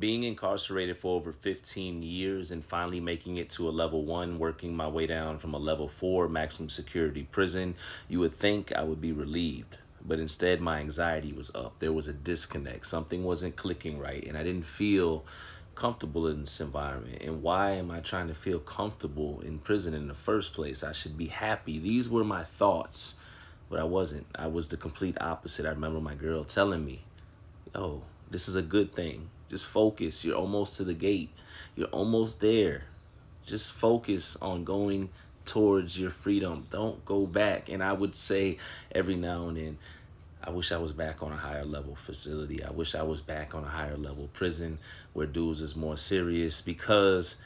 being incarcerated for over 15 years and finally making it to a level 1, working my way down from a level 4 maximum security prison, you would think I would be relieved. But instead, my anxiety was up. There was a disconnect. Something wasn't clicking right, and I didn't feel comfortable in this environment. And why am I trying to feel comfortable in prison in the first place? I should be happy. These were my thoughts, but I wasn't. I was the complete opposite. I remember my girl telling me, "Oh, this is a good thing. Just focus. You're almost to the gate. You're almost there. Just focus on going towards your freedom. Don't go back." And I would say every now and then, I wish I was back on a higher level facility. I wish I was back on a higher level prison where dudes is more serious, because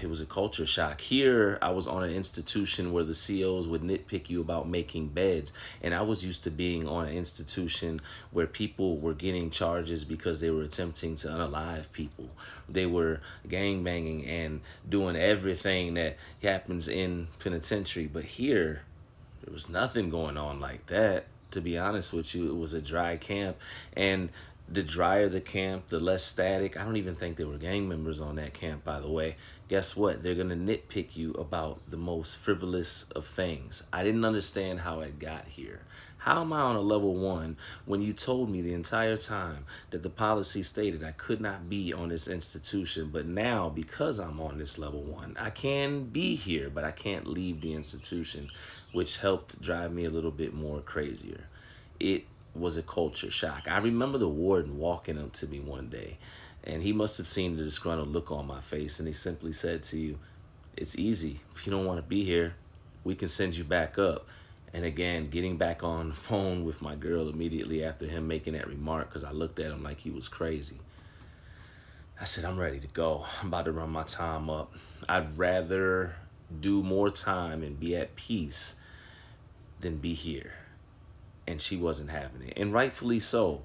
it was a culture shock. Here, I was on an institution where the COs would nitpick you about making beds. And I was used to being on an institution where people were getting charges because they were attempting to unalive people. They were gangbanging and doing everything that happens in penitentiary. But here, there was nothing going on like that. To be honest with you, it was a dry camp. And the drier the camp, the less static. I don't even think there were gang members on that camp, by the way. Guess what? They're going to nitpick you about the most frivolous of things. I didn't understand how I got here. How am I on a level 1 when you told me the entire time that the policy stated I could not be on this institution? But now, because I'm on this level 1, I can be here, but I can't leave the institution, which helped drive me a little bit more crazier. It was a culture shock. I remember the warden walking up to me one day, and he must have seen the disgruntled look on my face, and he simply said to you, "It's easy. If you don't want to be here, we can send you back up." And again, getting back on the phone with my girl immediately after him making that remark, because I looked at him like he was crazy. I said, "I'm ready to go. I'm about to run my time up. I'd rather do more time and be at peace than be here." And she wasn't having it. And rightfully so.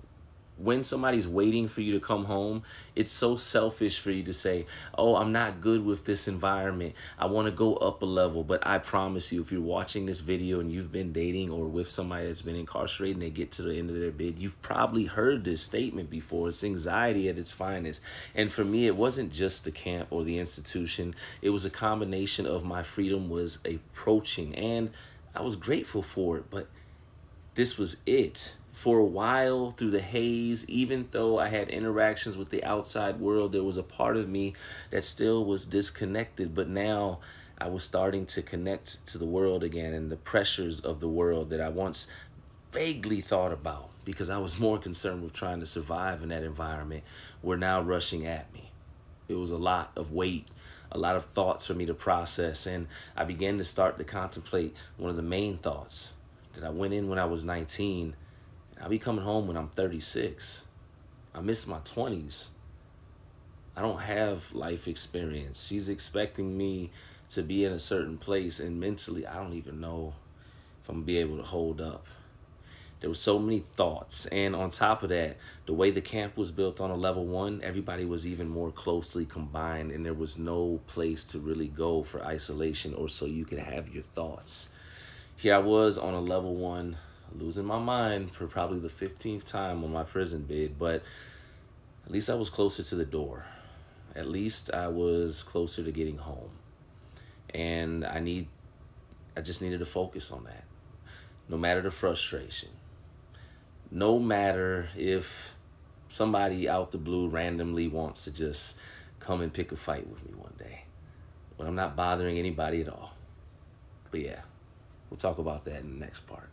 When somebody's waiting for you to come home, it's so selfish for you to say, "Oh, I'm not good with this environment. I want to go up a level." But I promise you, if you're watching this video and you've been dating or with somebody that's been incarcerated and they get to the end of their bid, you've probably heard this statement before. It's anxiety at its finest. And for me, it wasn't just the camp or the institution. It was a combination of my freedom was approaching, and I was grateful for it, but this was it. For a while, through the haze, even though I had interactions with the outside world, there was a part of me that still was disconnected. But now I was starting to connect to the world again, and the pressures of the world that I once vaguely thought about, because I was more concerned with trying to survive in that environment, were now rushing at me. It was a lot of weight, a lot of thoughts for me to process, and I began to start to contemplate one of the main thoughts that I went in when I was 19. I'll be coming home when I'm 36. I miss my 20s. I don't have life experience. She's expecting me to be in a certain place, and mentally, I don't even know if I'm gonna be able to hold up. There were so many thoughts. And on top of that, the way the camp was built on a level 1, everybody was even more closely combined, and there was no place to really go for isolation or so you could have your thoughts. Here I was on a level 1, losing my mind for probably the 15th time on my prison bid, but at least I was closer to the door. At least I was closer to getting home. And I just needed to focus on that. No matter the frustration. No matter if somebody out the blue randomly wants to just come and pick a fight with me one day. But I'm not bothering anybody at all. But yeah, we'll talk about that in the next part.